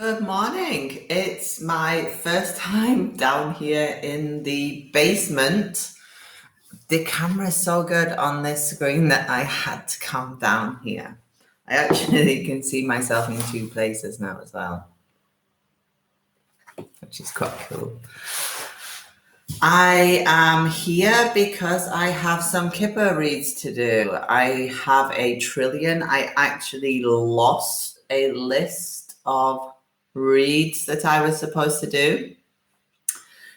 Good morning. It's my first time down here in the basement. The camera's so good on this screen that I had to come down here. I actually can see myself in two places now as well, which is quite cool. I am here because I have some Kipper reads to do. I have a trillion. I actually lost a list of reads that I was supposed to do.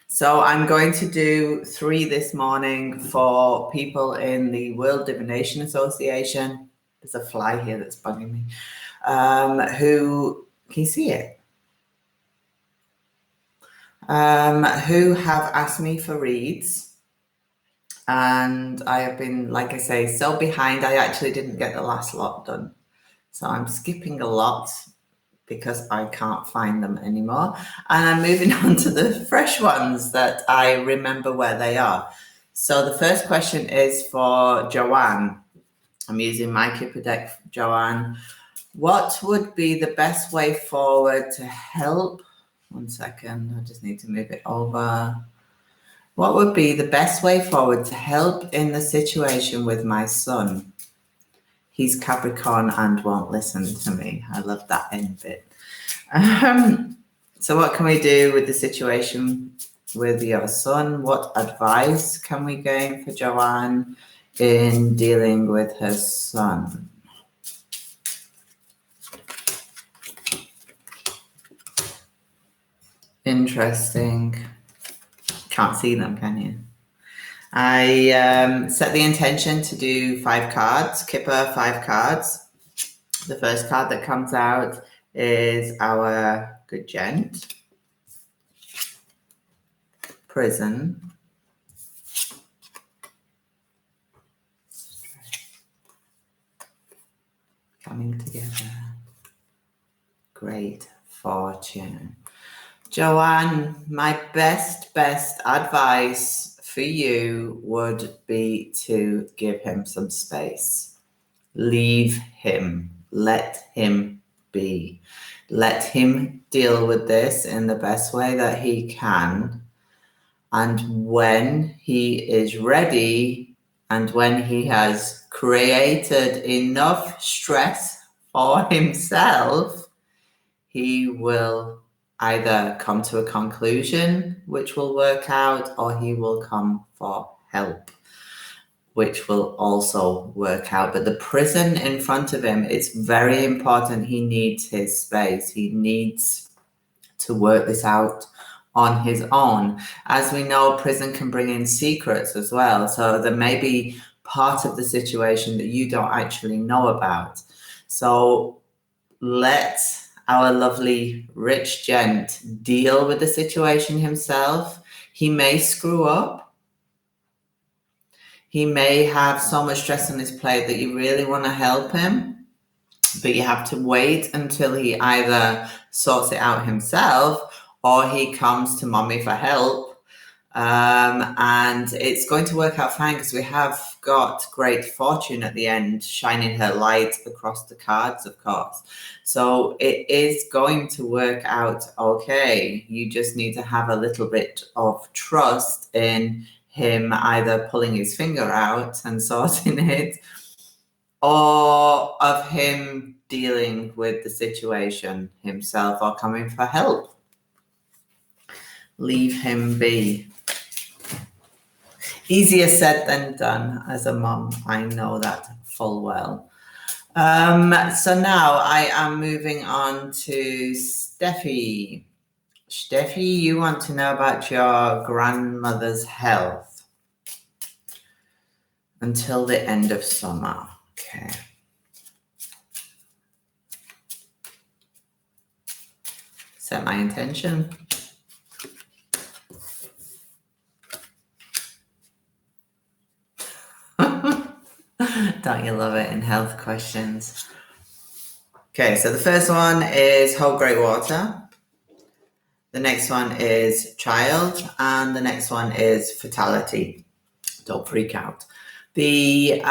So I'm going to do 3 this morning for people in the World Divination Association. There's a fly here that's bugging me. Who, can you see it? Who have asked me for reads. And I have been, like I say, so behind. I actually didn't get the last lot done. So I'm skipping a lot because I can't find them anymore. And I'm moving on to the fresh ones that I remember where they are. So the first question is for Joanne. I'm using my Kipper deck for Joanne. What would be the best way forward to help? 1 second, I just need to move it over. What would be the best way forward to help in the situation with my son? He's Capricorn and won't listen to me. I love that end bit. So what can we do with the situation with your son? What advice can we gain for Joanne in dealing with her son? Interesting. Can't see them, can you? I set the intention to do 5 cards, Kipper 5 cards. The first card that comes out is our good gent, prison, coming together, great fortune. Joanne, my best advice for you would be to give him some space. Leave him. Let him be. Let him deal with this in the best way that he can. And when he is ready and when he has created enough stress for himself, he will either come to a conclusion which will work out, or he will come for help, which will also work out. But the prison in front of him, it's very important. He needs his space. He needs to work this out on his own. As we know, prison can bring in secrets as well. So there may be part of the situation that you don't actually know about. So let our lovely rich gent deal with the situation himself. He may screw up. He may have so much stress on his plate that you really want to help him, but you have to wait until he either sorts it out himself or he comes to mommy for help. And it's going to work out fine because we have got great fortune at the end, shining her light across the cards, of course. So it is going to work out okay. You just need to have a little bit of trust in him either pulling his finger out and sorting it, or of him dealing with the situation himself or coming for help. Leave him be. Easier said than done as a mum. I know that full well. So now I am moving on to Steffi. Steffi, you want to know about your grandmother's health until the end of summer. Okay. Set my intention. Don't you love it in health questions? Okay, so the first one is Hold Great Water. The next one is Child. And the next one is Fatality. Don't freak out. The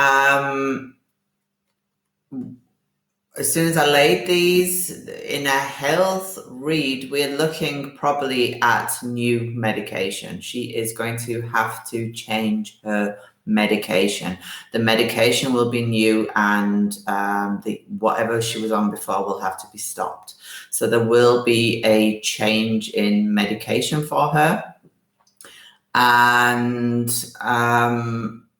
as soon as I laid these in a health read, we're looking probably at new medication. She is going to have to change her medication. The medication will be new, and whatever she was on before will have to be stopped. So there will be a change in medication for her. And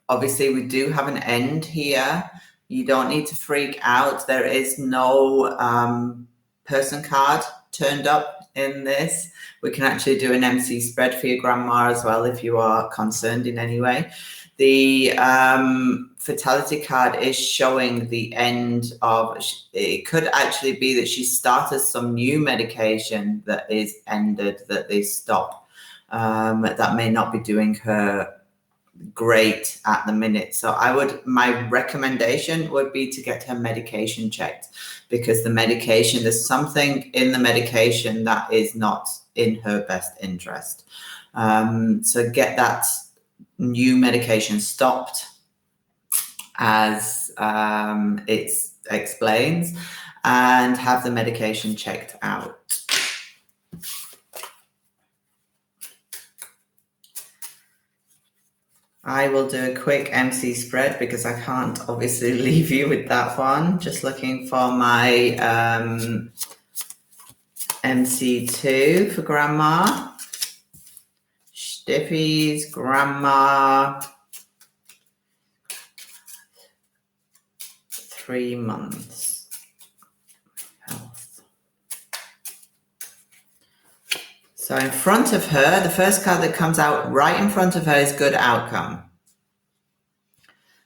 obviously we do have an end here. You don't need to freak out. There is no person card turned up in this. We can actually do an MC spread for your grandma as well if you are concerned in any way. The fatality card is showing the end of, it could actually be that she started some new medication that is ended, that they stop. That may not be doing her great at the minute. So my recommendation would be to get her medication checked, because the medication, there's something in the medication that is not in her best interest. So get that new medication stopped as it explains, and have the medication checked out. I will do a quick MC spread because I can't obviously leave you with that one. Just looking for my MC2 for grandma. Stiffy's grandma. 3 months. Health. So in front of her, the first card that comes out right in front of her is good outcome.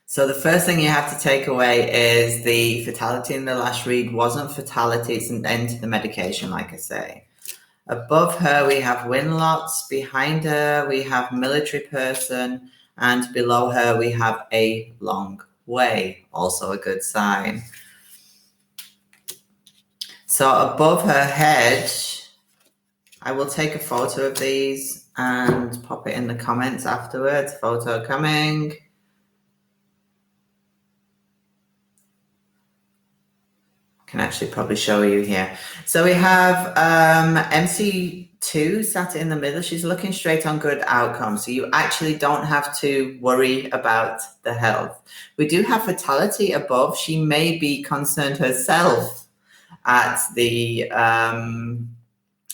So the first thing you have to take away is the fatality in the last read wasn't fatality, it's an end to the medication, like I say. Above her, we have win-lots. Behind her, we have military person. And below her, we have a long way, also a good sign. So above her head, I will take a photo of these and pop it in the comments afterwards. Photo coming. Can actually probably show you here. So we have MC2 sat in the middle. She's looking straight on good outcome. So you actually don't have to worry about the health. We do have fatality above. She may be concerned herself at the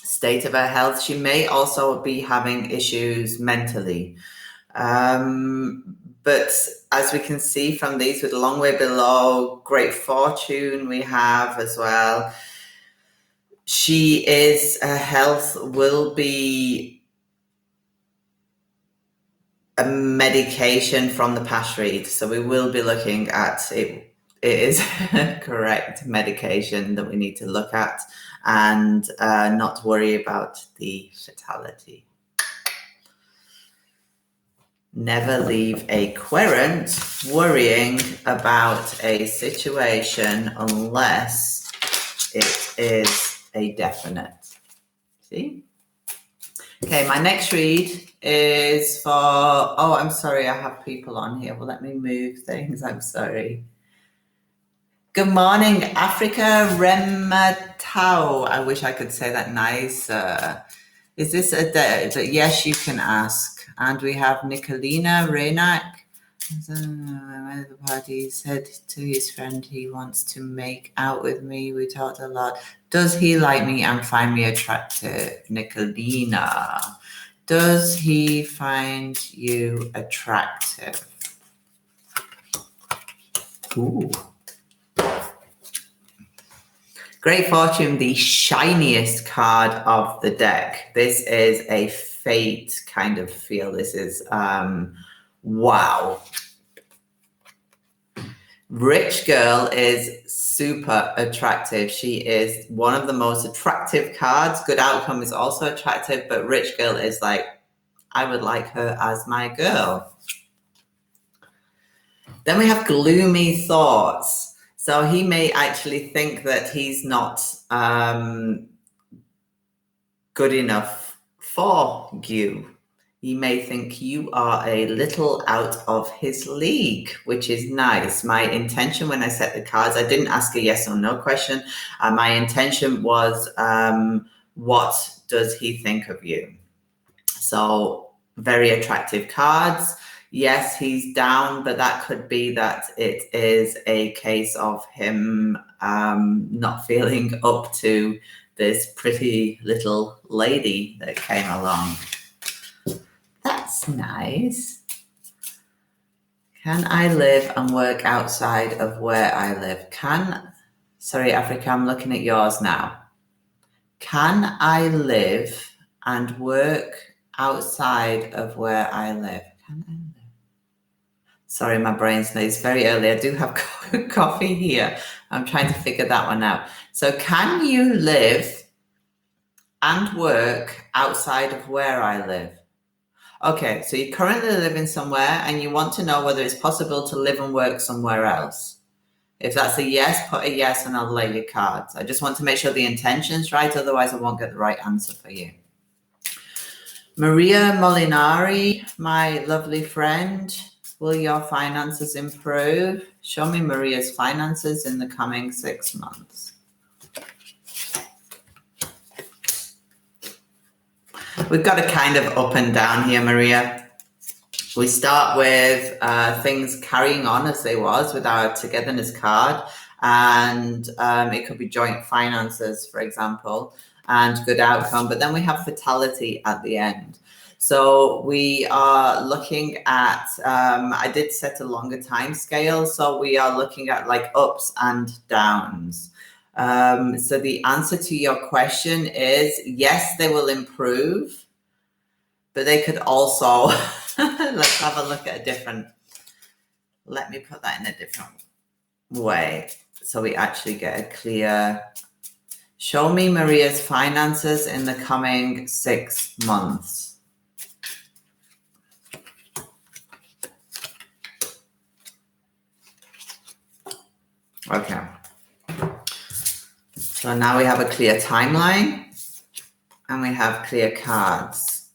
state of her health. She may also be having issues mentally. But as we can see from these with a long way below, great fortune we have as well. Her health will be a medication from the past read. So we will be looking at it. It is correct medication that we need to look at, and not worry about the fatality. Never leave a querent worrying about a situation unless it is a definite. See? Okay, my next read is for, I'm sorry, I have people on here. Well, let me move things. I'm sorry. Good morning, Africa Rematau. I wish I could say that nicer. Is this a day? Yes, you can ask. And we have Nicolina Renak. The party said to his friend he wants to make out with me. We talked a lot. Does he like me and find me attractive? Nicolina. Does he find you attractive? Ooh. Great Fortune, the shiniest card of the deck. This is a fate kind of feel. This is, wow. Rich Girl is super attractive. She is one of the most attractive cards. Good Outcome is also attractive, but Rich Girl is like, I would like her as my girl. Then we have Gloomy Thoughts. So he may actually think that he's not good enough for you. He may think you are a little out of his league, which is nice. My intention when I set the cards, I didn't ask a yes or no question. My intention was, what does he think of you? So very attractive cards. Yes, he's down, but that could be that it is a case of him not feeling up to this pretty little lady that came along. That's nice. Can I live and work outside of where I live? Sorry, Africa, I'm looking at yours now. Can I live and work outside of where I live? Can I live? Sorry, my brain's it's very early. I do have coffee here. I'm trying to figure that one out. So can you live and work outside of where I live? Okay, so you're currently living somewhere and you want to know whether it's possible to live and work somewhere else. If that's a yes, put a yes and I'll lay your cards. I just want to make sure the intention's right, otherwise I won't get the right answer for you. Maria Molinari, my lovely friend, will your finances improve? Show me Maria's finances in the coming 6 months. We've got a kind of up and down here, Maria. We start with things carrying on as they was with our togetherness card, and it could be joint finances, for example, and good outcome. But then we have fatality at the end. So we are looking at, I did set a longer time scale. So we are looking at like ups and downs. So the answer to your question is yes, they will improve, but they could also, let's have a look at let me put that in a different way so we actually get a clear, show me Maria's finances in the coming 6 months. Okay. So now we have a clear timeline and we have clear cards.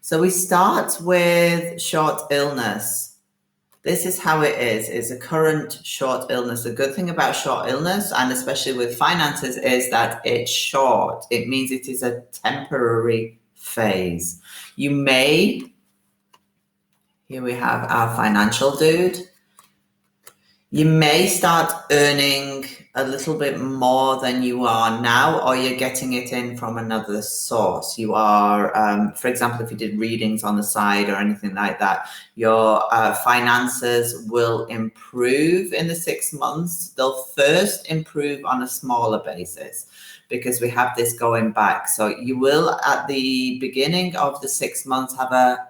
So we start with short illness. This is how it is. It's a current short illness. The good thing about short illness, and especially with finances, is that it's short. It means it is a temporary phase. You may, here we have our financial dude. You may start earning a little bit more than you are now, or you're getting it in from another source. You are, for example, if you did readings on the side or anything like that, your finances will improve in the 6 months. They'll first improve on a smaller basis because we have this going back. So you will, at the beginning of the 6 months, have a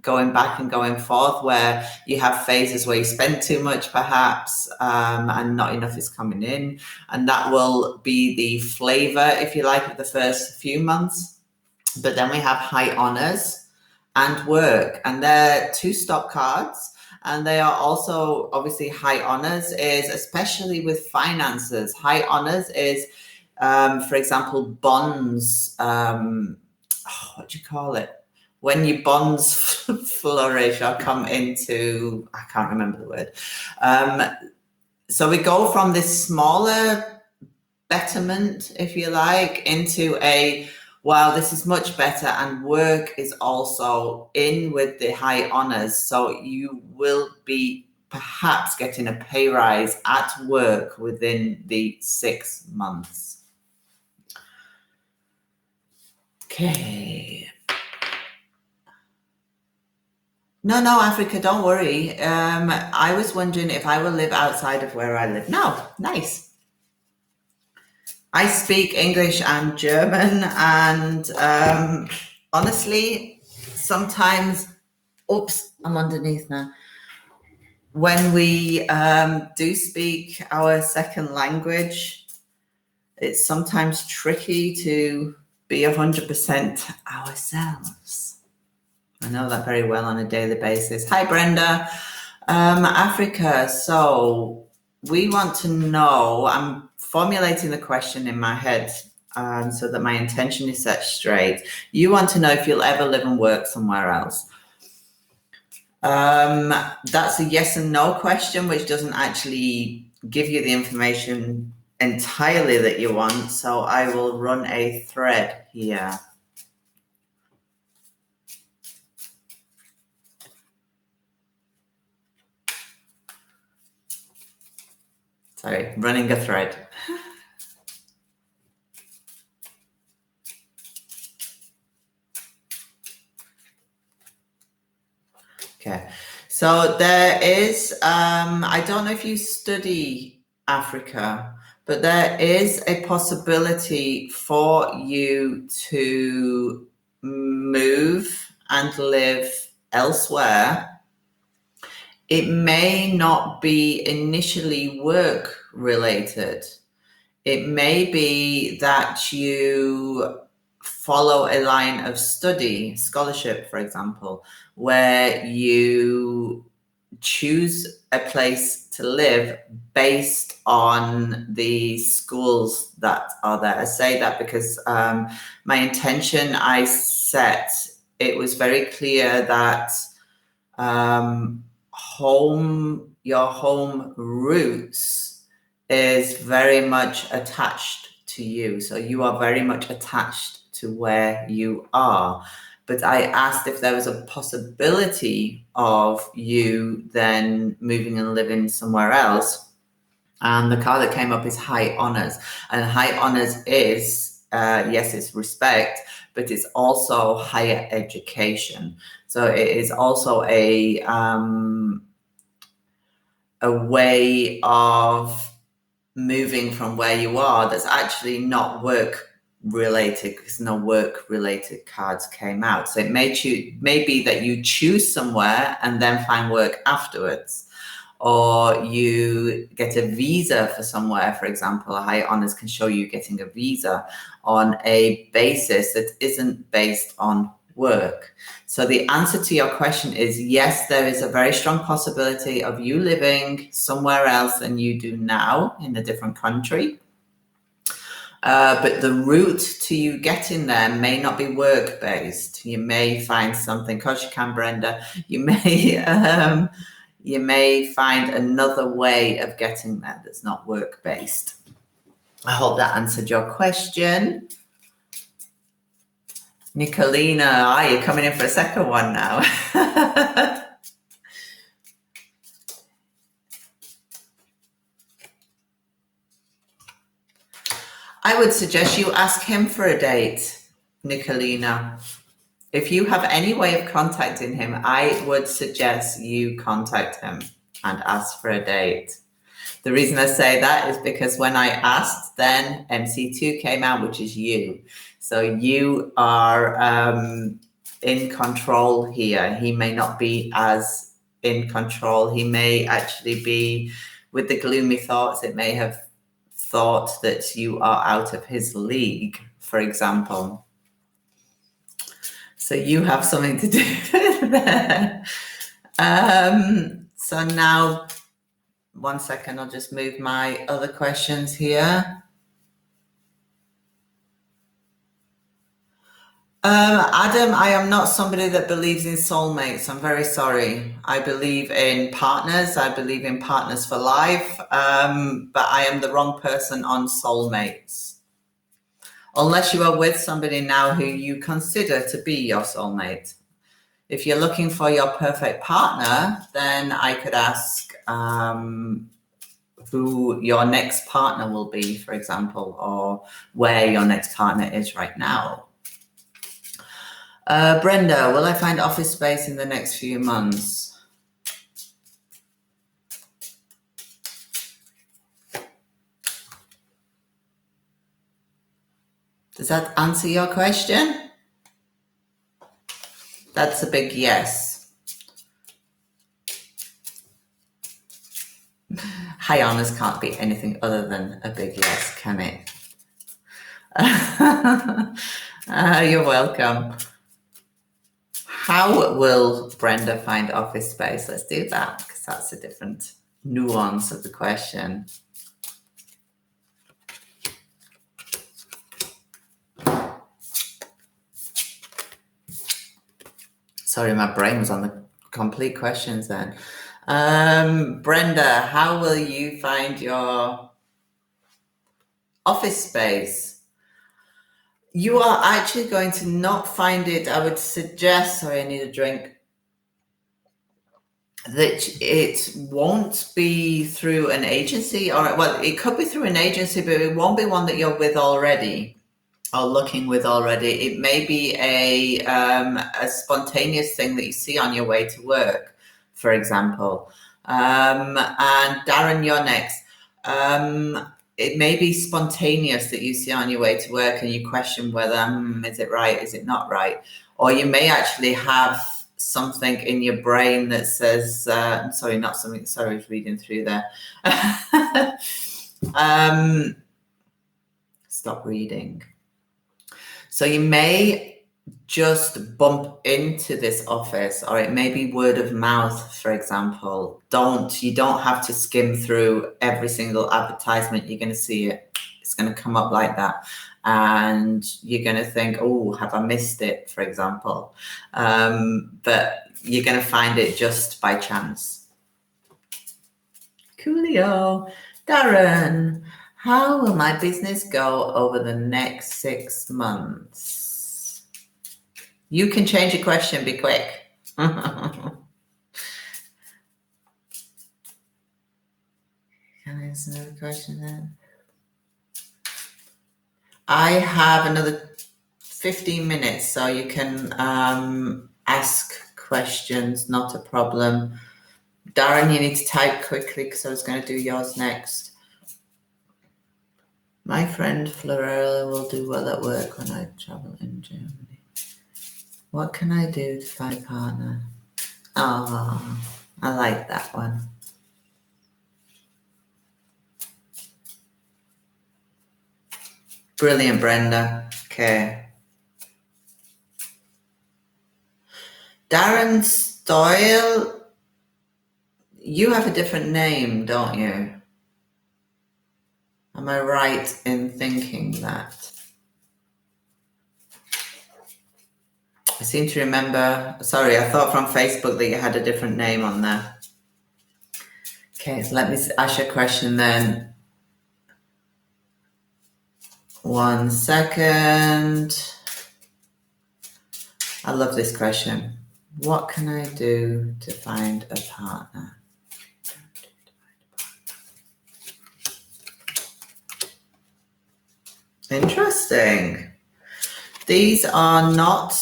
going back and going forth where you have phases where you spend too much perhaps and not enough is coming in, and that will be the flavor, if you like, of the first few months. But then we have high honors and work, and they're 2 stop cards, and they are also obviously high honors is especially with finances. High honors is for example bonds, what do you call it when your bonds flourish or come into, I can't remember the word. So we go from this smaller betterment, if you like, into a, wow, this is much better, and work is also in with the high honors. So you will be perhaps getting a pay rise at work within the 6 months. Okay. No, Africa, don't worry. I was wondering if I will live outside of where I live. No, nice. I speak English and German, and honestly, sometimes, oops, I'm underneath now. When we do speak our second language, it's sometimes tricky to be 100% ourselves. I know that very well on a daily basis. Hi, Brenda. Africa. So we want to know, I'm formulating the question in my head so that my intention is set straight. You want to know if you'll ever live and work somewhere else. That's a yes and no question, which doesn't actually give you the information entirely that you want. So I will run a thread here. Sorry, running a thread. Okay, so there is, I don't know if you study Africa, but there is a possibility for you to move and live elsewhere. It may not be initially work related. It may be that you follow a line of study, scholarship, for example, where you choose a place to live based on the schools that are there. I say that because my intention I set, it was very clear that your home roots is very much attached to you. So you are very much attached to where you are. But I asked if there was a possibility of you then moving and living somewhere else. And the card that came up is high honors. And high honors is, yes, it's respect, but it's also higher education. So it is also a way of moving from where you are that's actually not work related, because no work related cards came out. So it may be that you choose somewhere and then find work afterwards, or you get a visa for somewhere. For example, a high honors can show you getting a visa on a basis that isn't based on work. So the answer to your question is yes, there is a very strong possibility of you living somewhere else than you do now, in a different country. But the route to you getting there may not be work-based. You may find something, because you can, Brenda, you may find another way of getting there that's not work-based. I hope that answered your question. Nicolina, you're coming in for a second one now. I would suggest you ask him for a date, Nicolina. If you have any way of contacting him, I would suggest you contact him and ask for a date. The reason I say that is because when I asked, then MC2 came out, which is you. So you are in control here. He may not be as in control. He may actually be with the gloomy thoughts. It may have thought that you are out of his league, for example. So you have something to do there. So now, one second, I'll just move my other questions here. Adam, I am not somebody that believes in soulmates. I'm very sorry. I believe in partners. I believe in partners for life. But I am the wrong person on soulmates. Unless you are with somebody now who you consider to be your soulmate. If you're looking for your perfect partner, then I could ask who your next partner will be, for example, or where your next partner is right now. Brenda, will I find office space in the next few months? Does that answer your question? That's a big yes. High honors can't be anything other than a big yes, can it? You're welcome. How will Brenda find office space? Let's do that, because that's a different nuance of the question. Sorry, my brain was on the complete questions then. Brenda, how will you find your office space? You are actually going to not find it. I would suggest, sorry, I need a drink, that it won't be through an agency, or well, it could be through an agency, but it won't be one that you're with already or looking with already. It may be a spontaneous thing that you see on your way to work, for example. And Darren, you're next. It may be spontaneous that you see on your way to work and you question whether, is it right, is it not right? Or you may actually have something in your brain that says, sorry, not something, sorry, I was reading through there. Stop reading. So you may just bump into this office, or it may be word of mouth, for example. You don't have to skim through every single advertisement. You're going to see it. It's going to come up like that. And you're going to think, oh, have I missed it, for example? But you're going to find it just by chance. Coolio. Darren, how will my business go over the next 6 months? You can change your question, be quick. Can I ask another question then? I have another 15 minutes, so you can ask questions, not a problem. Darren, you need to type quickly because I was going to do yours next. My friend Florella will do well at work when I travel in Germany. What can I do to find a partner? Oh, I like that one. Brilliant, Brenda. Okay. Darren Stoyle, you have a different name, don't you? Am I right in thinking that? I seem to remember, sorry, I thought from Facebook that you had a different name on there. Okay, so let me ask you a question then. 1 second. I love this question. What can I do to find a partner? Interesting. These are not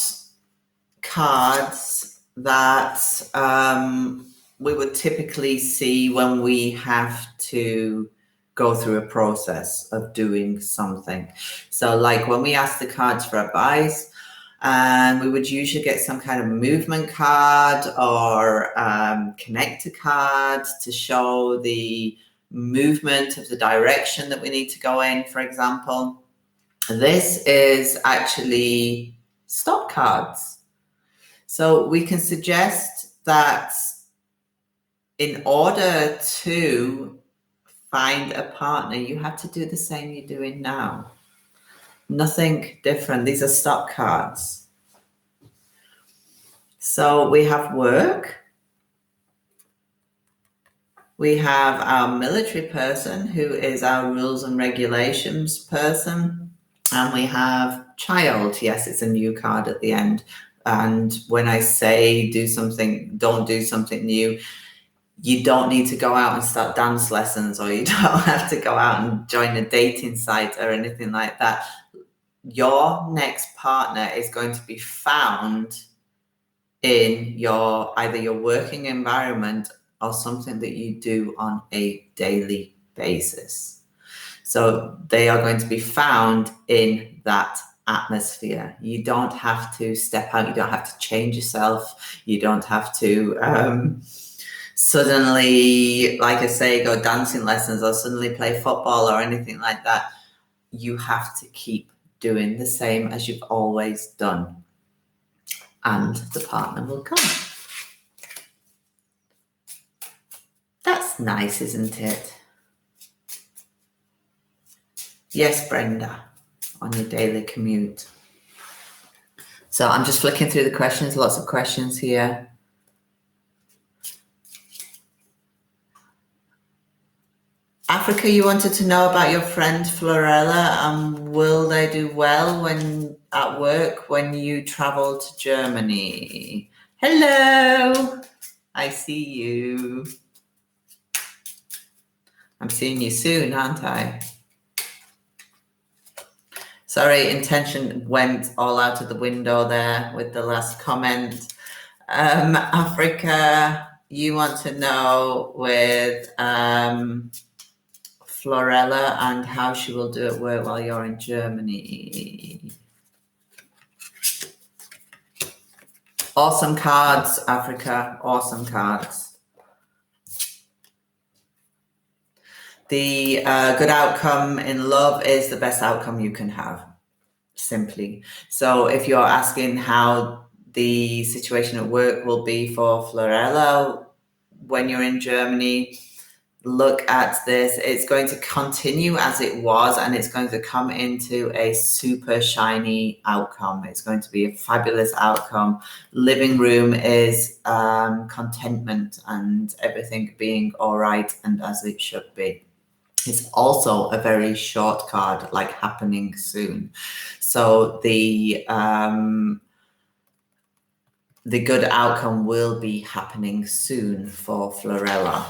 cards that we would typically see when we have to go through a process of doing something. So like when we ask the cards for advice, we would usually get some kind of movement card or connector card to show the movement of the direction that we need to go in, for example. This is actually stop cards. So we can suggest that in order to find a partner, you have to do the same you're doing now. Nothing different. These are stop cards. So we have work. We have our military person, who is our rules and regulations person. And we have child. Yes, it's a new card at the end. And when I say do something, don't do something new, you don't need to go out and start dance lessons, or you don't have to go out and join a dating site or anything like that. Your next partner is going to be found in either your working environment or something that you do on a daily basis. So they are going to be found in that atmosphere. You don't have to step out. You don't have to change yourself. You don't have to suddenly, like I say, go dancing lessons or suddenly play football or anything like that. You have to keep doing the same as you've always done, and the partner will come. That's nice, isn't it? Yes, Brenda, on your daily commute. So I'm just flicking through the questions, lots of questions here. Africa, you wanted to know about your friend Florella, and will they do well when at work when you travel to Germany? Hello, I see you. I'm seeing you soon, aren't I? Sorry, intention went all out of the window there with the last comment. Africa, you want to know with Florella and how she will do at work while you're in Germany. Awesome cards, Africa. Awesome cards. The good outcome in love is the best outcome you can have, simply. So if you're asking how the situation at work will be for Florella when you're in Germany, look at this. It's going to continue as it was, and it's going to come into a super shiny outcome. It's going to be a fabulous outcome. Living room is contentment and everything being all right and as it should be. It's also a very short card, like happening soon. So the good outcome will be happening soon for Florella.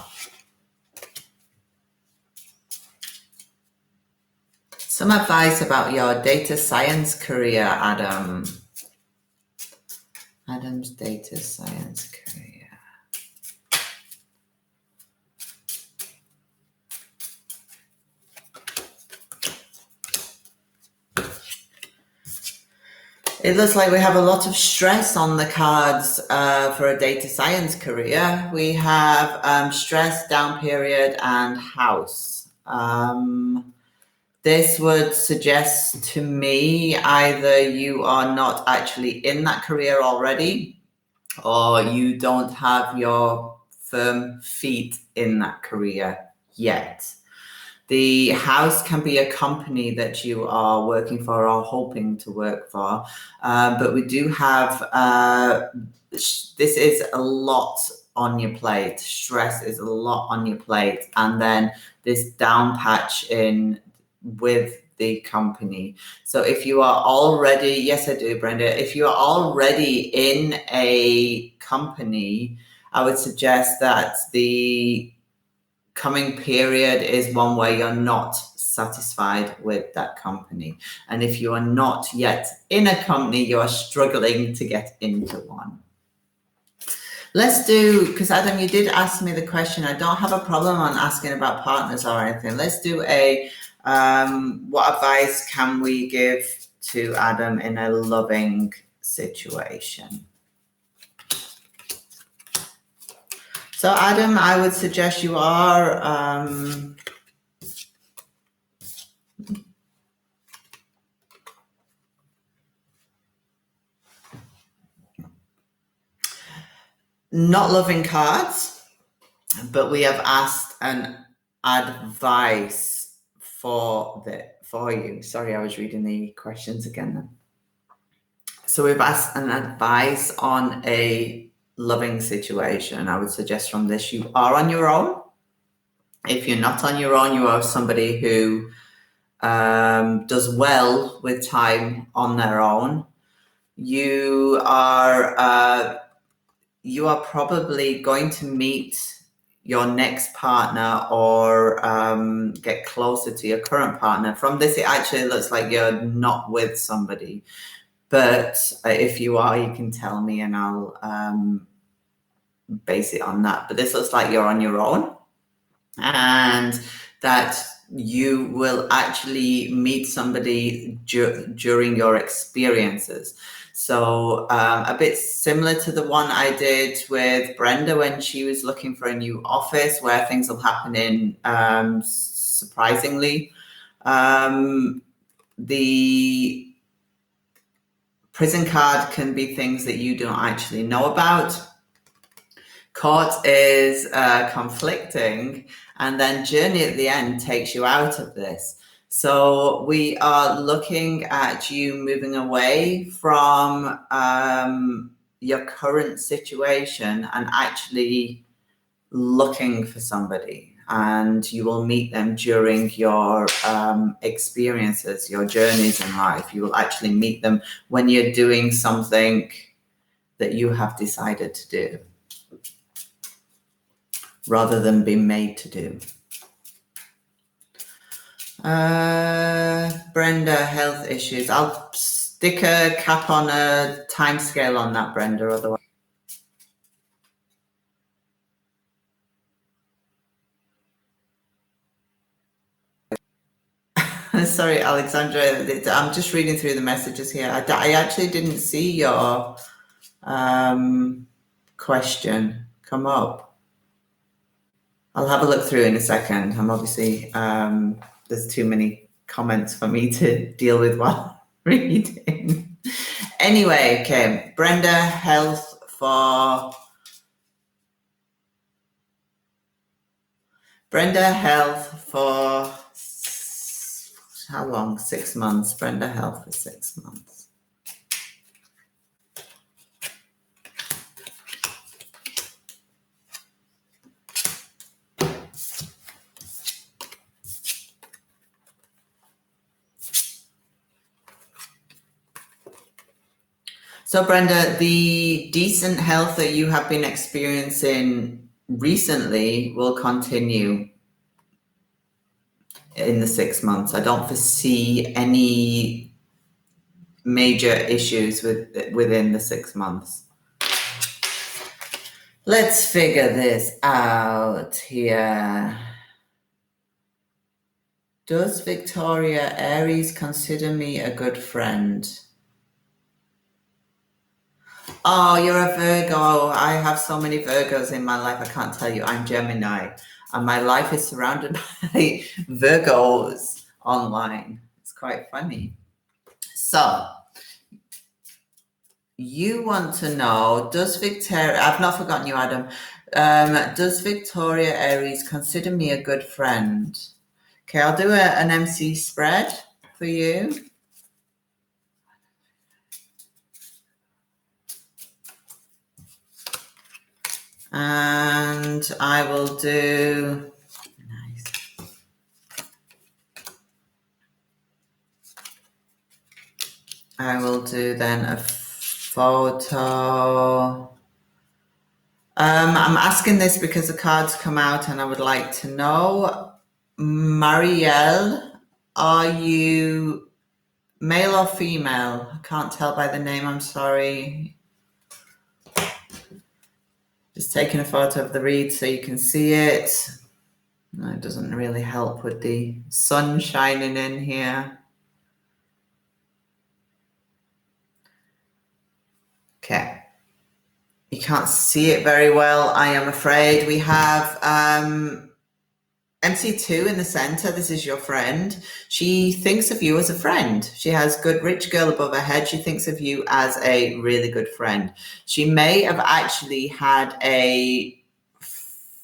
Some advice about your data science career, Adam. Adam's data science career. It looks like we have a lot of stress on the cards for a data science career. We have stress, down period, and house. This would suggest to me either you are not actually in that career already, or you don't have your firm feet in that career yet. The house can be a company that you are working for or hoping to work for, but we do have, this is a lot on your plate. Stress is a lot on your plate. And then this down patch in with the company. So if you are already, yes, I do, Brenda, if you are already in a company, I would suggest that the coming period is one where you're not satisfied with that company. And if you are not yet in a company, you are struggling to get into one. Let's do, because Adam, you did ask me the question. I don't have a problem on asking about partners or anything. Let's do a, what advice can we give to Adam in a loving situation? So Adam, I would suggest you are not loving cards, but we have asked an advice for you. Sorry, I was reading the questions again then. So we've asked an advice on a loving situation. I would suggest from this, you are on your own. If you're not on your own, you are somebody who does well with time on their own. You are probably going to meet your next partner or get closer to your current partner. From this, it actually looks like you're not with somebody. But if you are, you can tell me and I'll base it on that. But this looks like you're on your own and that you will actually meet somebody during your experiences. So a bit similar to the one I did with Brenda when she was looking for a new office where things will happen in surprisingly. The prison card can be things that you don't actually know about. Court is conflicting, and then journey at the end takes you out of this. So we are looking at you moving away from your current situation and actually looking for somebody, and you will meet them during your experiences, your journeys in life. You will actually meet them when you're doing something that you have decided to do rather than be made to do. Brenda, health issues. I'll stick a cap on a time scale on that, Brenda, otherwise. Sorry, Alexandra, I'm just reading through the messages here. I actually didn't see your question come up. I'll have a look through in a second. I'm obviously, there's too many comments for me to deal with while reading. Anyway, okay, Brenda, health for how long? 6 months. Brenda, health for 6 months. So, Brenda, the decent health that you have been experiencing recently will continue in the 6 months. I don't foresee any major issues within the 6 months. Let's figure this out here. Does Victoria Aries consider me a good friend? Oh, you're a Virgo. I have so many Virgos in my life. I can't tell you. I'm Gemini, and my life is surrounded by Virgos online. It's quite funny. So, you want to know, does Victoria, I've not forgotten you, Adam. Does Victoria Aries consider me a good friend? Okay, I'll do an MC spread for you. And I will do, I will do then a photo. I'm asking this because the cards come out and I would like to know, Marielle, are you male or female? I can't tell by the name, I'm sorry. Just taking a photo of the read so you can see it. No, it doesn't really help with the sun shining in here. Okay. You can't see it very well, I am afraid. We have MC2 in the center. This is your friend. She thinks of you as a friend. She has good rich girl above her head. She thinks of you as a really good friend. She may have actually had a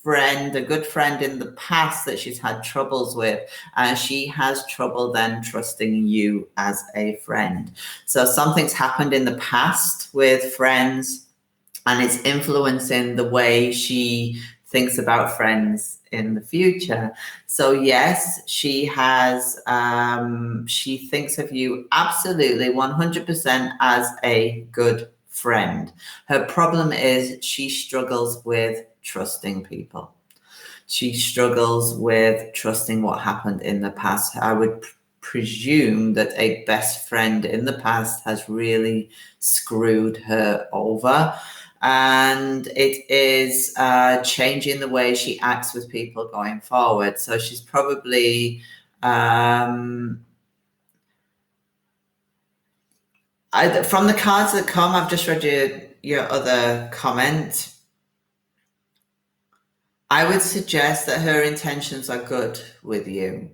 good friend in the past that she's had troubles with, and she has trouble then trusting you as a friend. So something's happened in the past with friends, and it's influencing the way she thinks about friends in the future. So yes, she has, she thinks of you absolutely 100% as a good friend. Her problem is she struggles with trusting people. She struggles with trusting what happened in the past. I would presume that a best friend in the past has really screwed her over, and it is changing the way she acts with people going forward. So she's probably from the cards that come, I've just read your other comment. I would suggest that her intentions are good with you.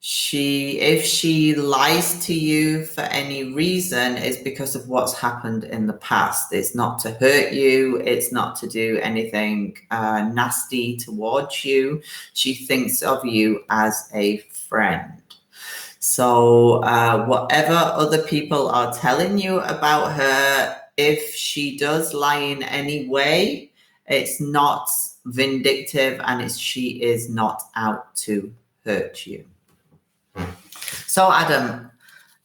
if she lies to you for any reason, it's because of what's happened in the past. It's not to hurt you. It's not to do anything nasty towards you. She thinks of you as a friend. So whatever other people are telling you about her, if she does lie in any way, it's not vindictive, and she is not out to hurt you. So, Adam,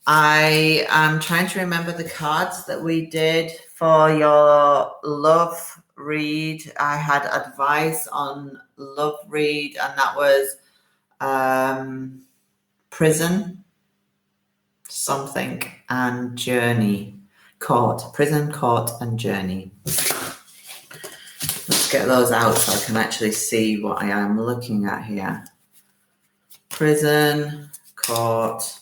I am trying to remember the cards that we did for your love read. I had advice on love read, and that was prison, something, and journey. Court, prison, court, and journey. Let's get those out so I can actually see what I am looking at here. Prison, court.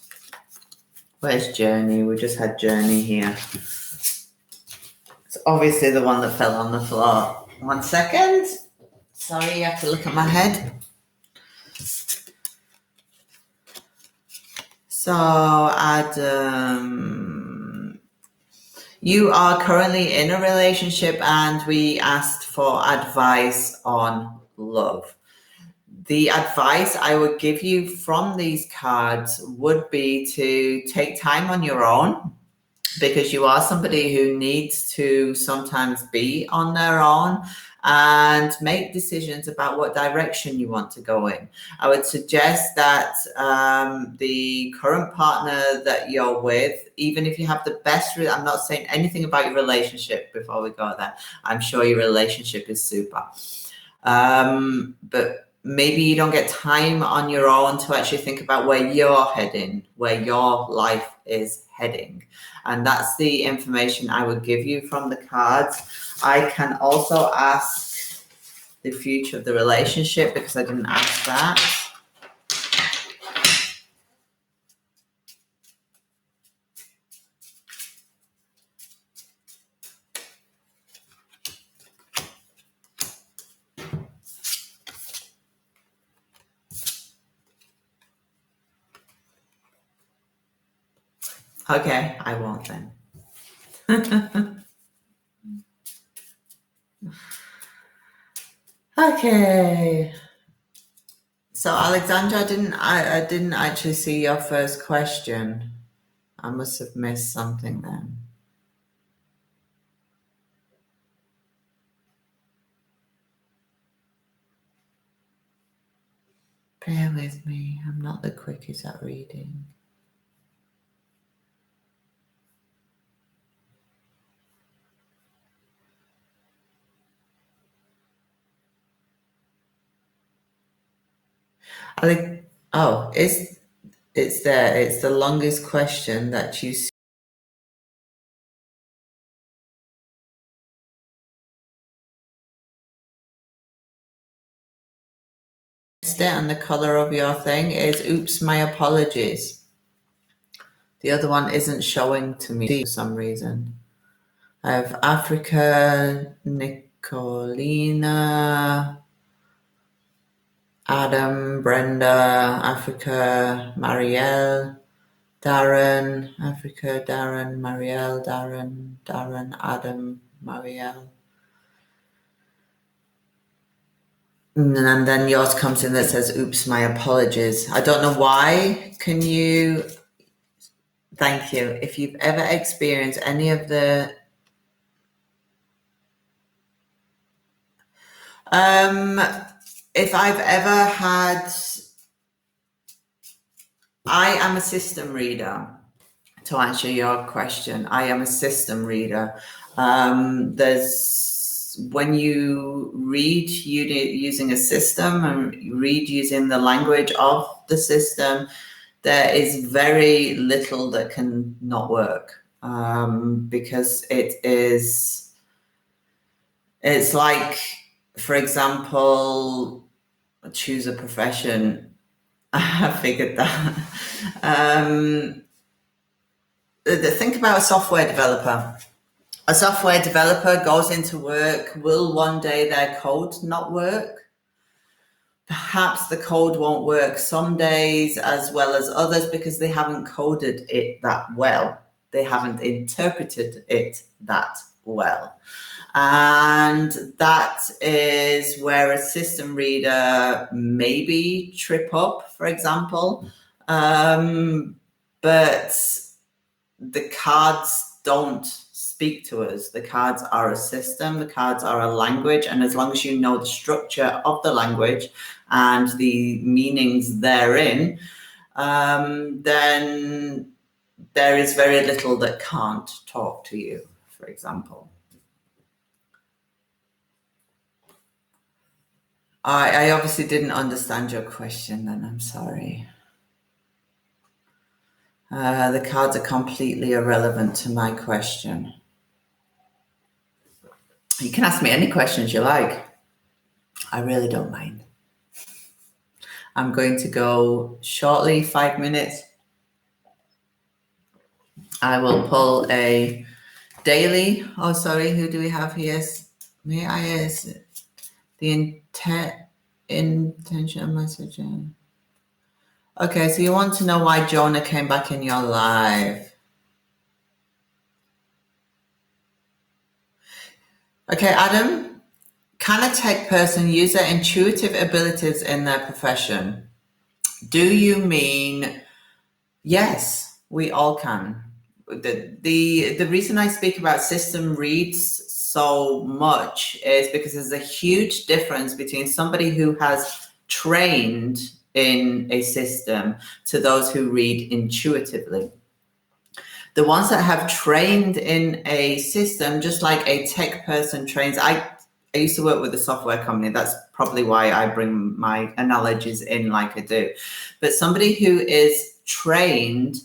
Where's journey? We just had journey here. It's obviously the one that fell on the floor. 1 second. Sorry, you have to look at my head. So, Adam, you are currently in a relationship, and we asked for advice on love. The advice I would give you from these cards would be to take time on your own, because you are somebody who needs to sometimes be on their own and make decisions about what direction you want to go in. I would suggest that the current partner that you're with, even if you have the best, I'm not saying anything about your relationship before we go there. I'm sure your relationship is super. But maybe you don't get time on your own to actually think about where you're heading, where your life is heading. And that's the information I would give you from the cards. I can also ask the future of the relationship, because I didn't ask that. Okay, I won't then. Okay. So, Alexandra, I didn't actually see your first question. I must have missed something then. Bear with me. I'm not the quickest at reading. Oh, it's there. It's the longest question that you see. And the color of your thing is oops, my apologies. The other one isn't showing to me for some reason. I have Africa, Nicolina, Adam, Brenda, Africa, Marielle, Darren, Africa, Darren, Marielle, Darren, Adam, Marielle. And then yours comes in that says, oops, my apologies. I don't know why. Can you, thank you. If you've ever experienced any of the, if I've ever had, I am a system reader. To answer your question, I am a system reader. When you read using a system and read using the language of the system, there is very little that can not work, because it's like, for example, choose a profession. I figured that. Think about a software developer. A software developer goes into work. Will one day their code not work? perhaps the code won't work some days as well as others because they haven't coded it that well. They haven't interpreted it that well. And that is where a system reader maybe trip up, for example. But the cards don't speak to us. The cards are a system, the cards are a language, and as long as you know the structure of the language and the meanings therein, then there is very little that can't talk to you, for example. I obviously didn't understand your question then, I'm sorry. The cards are completely irrelevant to my question. You can ask me any questions you like. I really don't mind. I'm going to go shortly, 5 minutes. I will pull a daily. Oh, sorry, who do we have here? May I ask the intention of message? Okay, so you want to know why Jonah came back in your life. Okay, Adam, can a tech person use their intuitive abilities in their profession? Do you mean yes, we all can? The reason I speak about system reads so much is because there's a huge difference between somebody who has trained in a system to those who read intuitively. The ones that have trained in a system, just like a tech person trains, I used to work with a software company. That's probably why I bring my analogies in like I do. But somebody who is trained,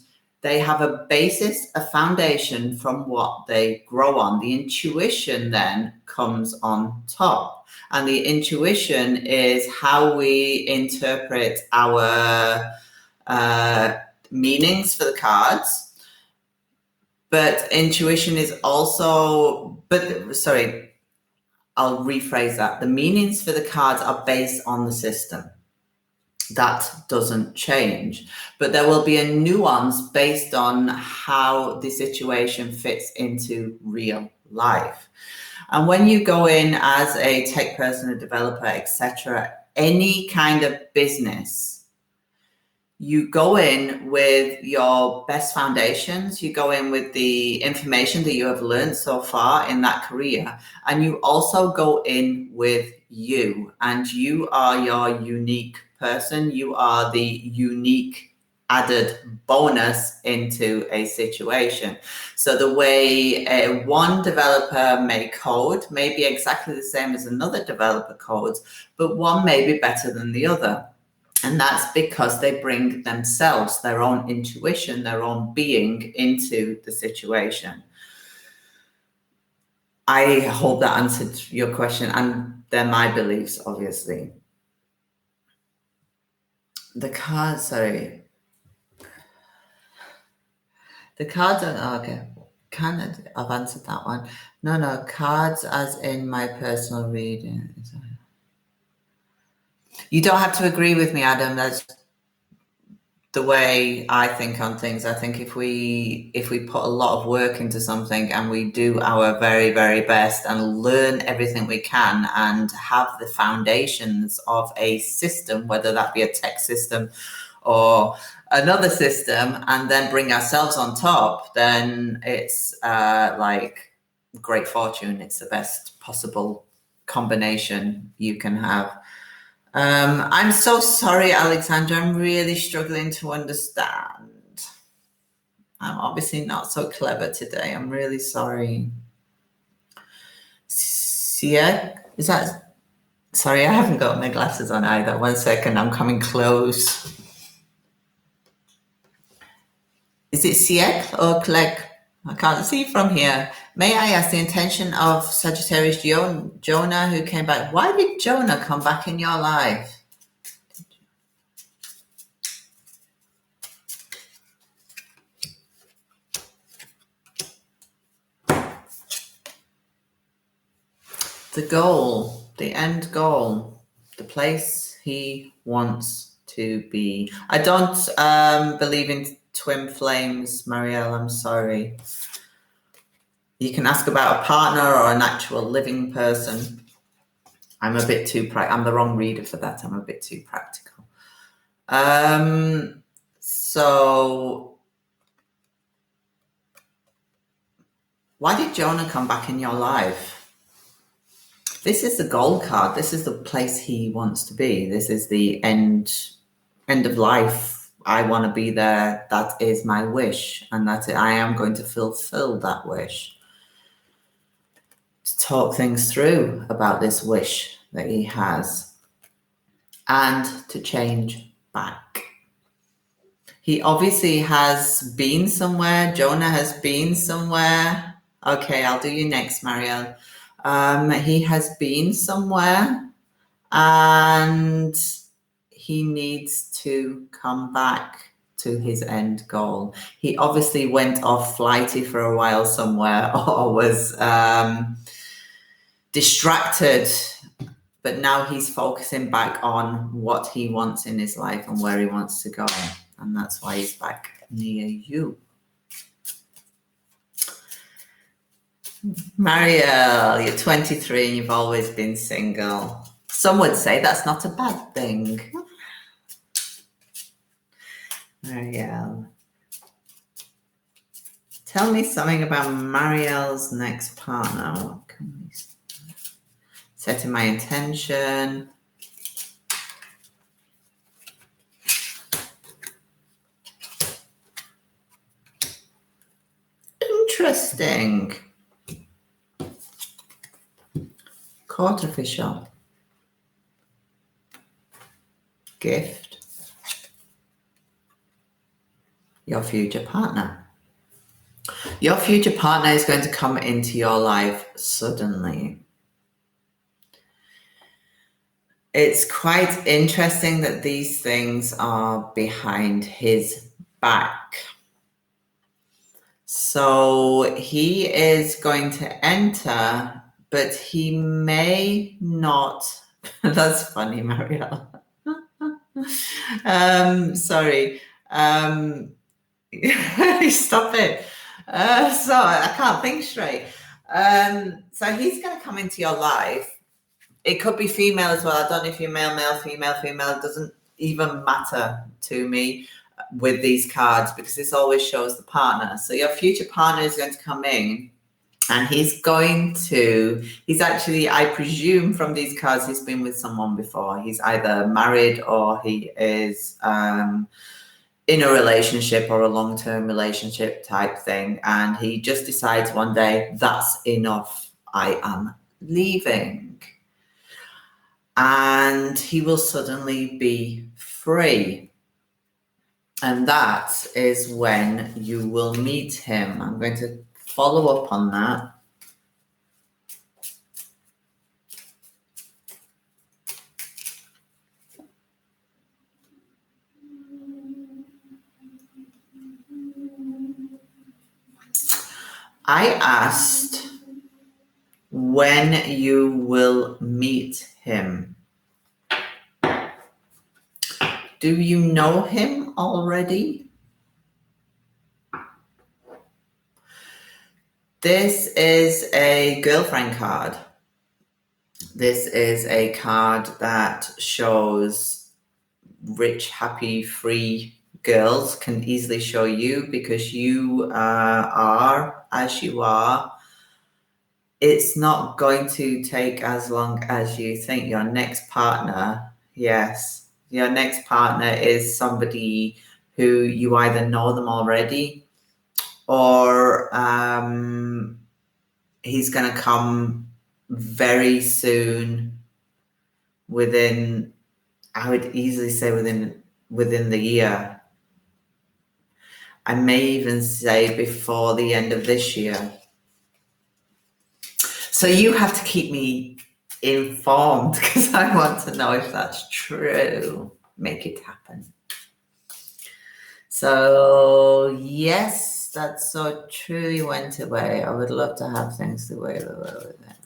they have a basis, a foundation from what they grow on. The intuition then comes on top. And the intuition is how we interpret our meanings for the cards. But intuition is also, I'll rephrase that. The meanings for the cards are based on the system. That doesn't change. But there will be a nuance based on how the situation fits into real life. And when you go in as a tech person, a developer, etc., any kind of business, you go in with your best foundations, you go in with the information that you have learned so far in that career, and you also go in with you, and you are your unique person. You are the unique added bonus into a situation. So the way one developer may code may be exactly the same as another developer codes, but one may be better than the other. And that's because they bring themselves, their own intuition, their own being into the situation. I hope that answered your question, and they're my beliefs, obviously. The cards, sorry. The cards are, okay. I've answered that one. No, cards as in my personal reading. You don't have to agree with me, Adam. That's the way I think on things. I think if we put a lot of work into something and we do our very, very best and learn everything we can and have the foundations of a system, whether that be a tech system or another system, and then bring ourselves on top, then it's like great fortune. It's the best possible combination you can have. I'm so sorry, Alexandra. I'm really struggling to understand. I'm obviously not so clever today. I'm really sorry. Sia, is that? Sorry, I haven't got my glasses on either. 1 second, I'm coming close. Is it Siek or Klek? I can't see from here. May I ask the intention of Sagittarius Jonah, who came back? Why did Jonah come back in your life? The goal, the end goal, the place he wants to be. I don't believe in twin flames, Marielle. I'm sorry. You can ask about a partner or an actual living person. I'm a bit too I'm the wrong reader for that. I'm a bit too practical. So why did Jonah come back in your life? This is the goal card. This is the place he wants to be. This is the end of life. I want to be there. That is my wish, and that's it. I am going to fulfill that wish. To talk things through about this wish that he has, and to change back. He obviously has been somewhere. Jonah has been somewhere. Okay, I'll do you next, Marielle. He has been somewhere, and he needs to come back to his end goal. He obviously went off flighty for a while somewhere, or was distracted, but now he's focusing back on what he wants in his life and where he wants to go, and that's why he's back near you. Marielle, you're 23 and you've always been single. Some would say that's not a bad thing. Marielle, tell me something about Marielle's next partner. What can we say? Setting my intention. Interesting. Court official. Gift. Your future partner. Your future partner is going to come into your life suddenly. It's quite interesting that these things are behind his back. So he is going to enter, but he may not. That's funny, Marielle. Sorry. Stop it. So I can't think straight. So he's going to come into your life. It could be female as well. I don't know if you're male, female. It doesn't even matter to me with these cards, because this always shows the partner. So your future partner is going to come in, and he's actually, I presume from these cards, he's been with someone before. He's either married or he is in a relationship or a long-term relationship type thing. And he just decides one day, that's enough. I am leaving. And he will suddenly be free. And that is when you will meet him. I'm going to follow up on that. I asked when you will meet him. Do you know him already? This is a girlfriend card. This is a card that shows rich, happy, free girls can easily show you, because you are as you are. It's not going to take as long as you think. Your next partner, yes. Your next partner is somebody who you either know them already, or he's going to come very soon, within, I would easily say within the year. I may even say before the end of this year. So you have to keep me informed, because I want to know if that's true. Make it happen. So yes, that's so true. You went away. I would love to have things the way they were with it.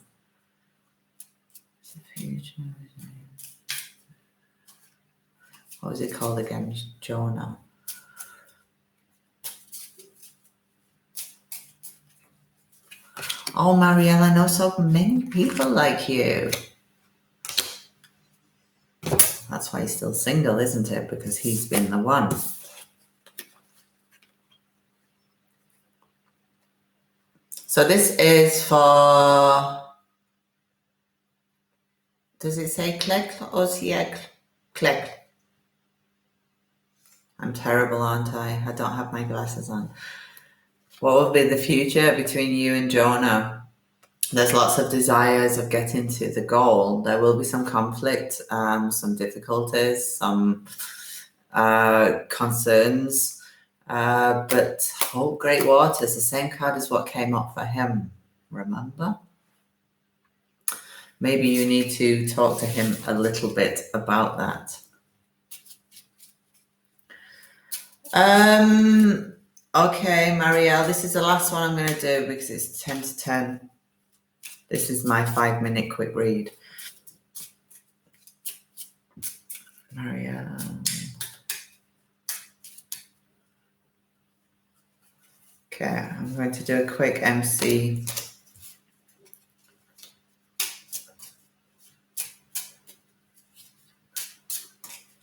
What was it called again? Jonah. Oh, Marielle, I know so many people like you. That's why he's still single, isn't it? Because he's been the one. So this is for, does it say click or click? I'm terrible, aren't I? I don't have my glasses on. What will be the future between you and Jonah? There's lots of desires of getting to the goal. There will be some conflict, some difficulties, some concerns. But Hope Great Waters, the same card as what came up for him. Remember? Maybe you need to talk to him a little bit about that. Okay, Marielle, this is the last one I'm going to do because it's 10 to 10. This is my 5-minute quick read. Marielle. Okay, I'm going to do a quick MC.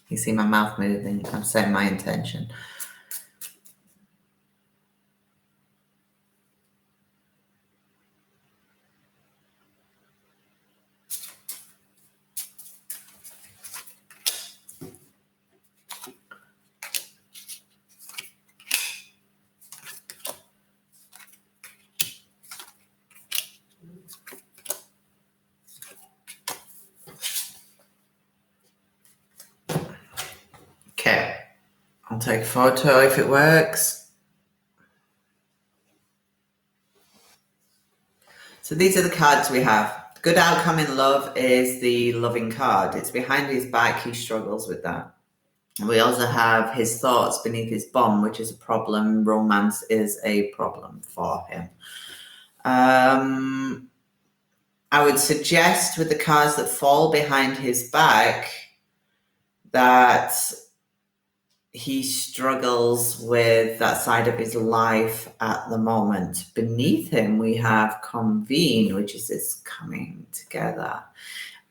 You see my mouth moving. I'm saying my intention. Okay, I'll take a photo if it works. So these are the cards we have. Good outcome in love is the loving card. It's behind his back. He struggles with that. And we also have his thoughts beneath his bum, which is a problem. Romance is a problem for him. I would suggest with the cards that fall behind his back that he struggles with that side of his life at the moment. Beneath him, we have convene, which is this coming together.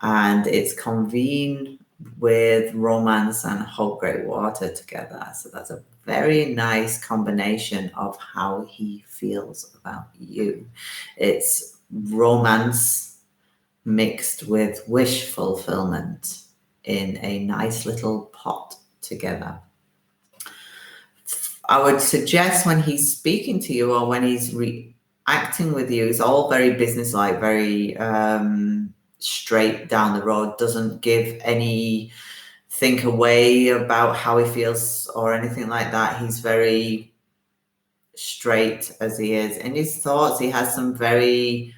And it's convene with romance and Hope Great Water together. So that's a very nice combination of how he feels about you. It's romance mixed with wish fulfillment in a nice little pot together. I would suggest when he's speaking to you or when he's reacting with you, it's all very businesslike, very straight down the road, doesn't give any think away about how he feels or anything like that. He's very straight as he is. In his thoughts, he has some very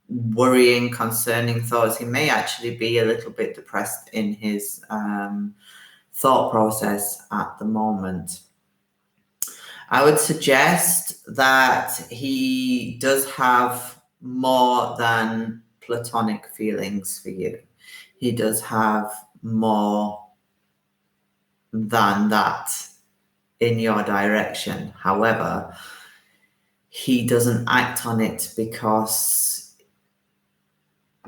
worrying, concerning thoughts. He may actually be a little bit depressed in his thought process at the moment. I would suggest that he does have more than platonic feelings for you. He does have more than that in your direction. However, he doesn't act on it because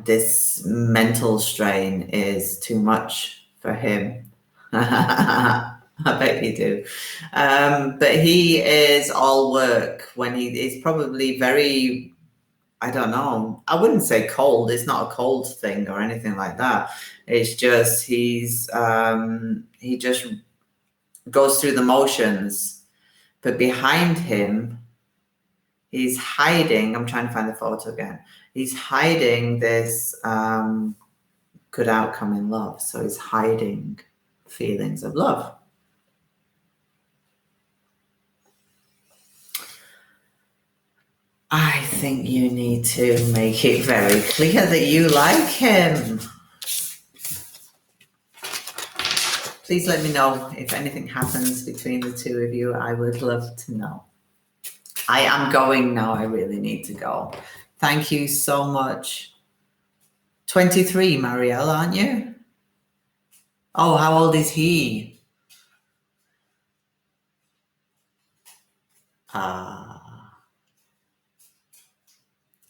this mental strain is too much for him. I bet you do. But he is all work when he is probably very, I don't know, I wouldn't say cold. It's not a cold thing or anything like that. It's just he just goes through the motions. But behind him, he's hiding. I'm trying to find the photo again. He's hiding this good outcome in love. So he's hiding feelings of love. I think you need to make it very clear that you like him. Please let me know if anything happens between the two of you. I would love to know. I am going now. I really need to go. Thank you so much. 23, Marielle, aren't you? Oh, how old is he?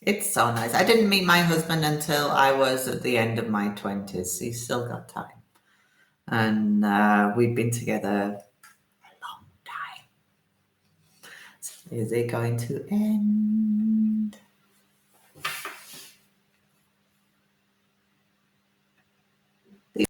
It's so nice. I didn't meet my husband until I was at the end of my 20s. He's still got time. And we've been together a long time. So is it going to end?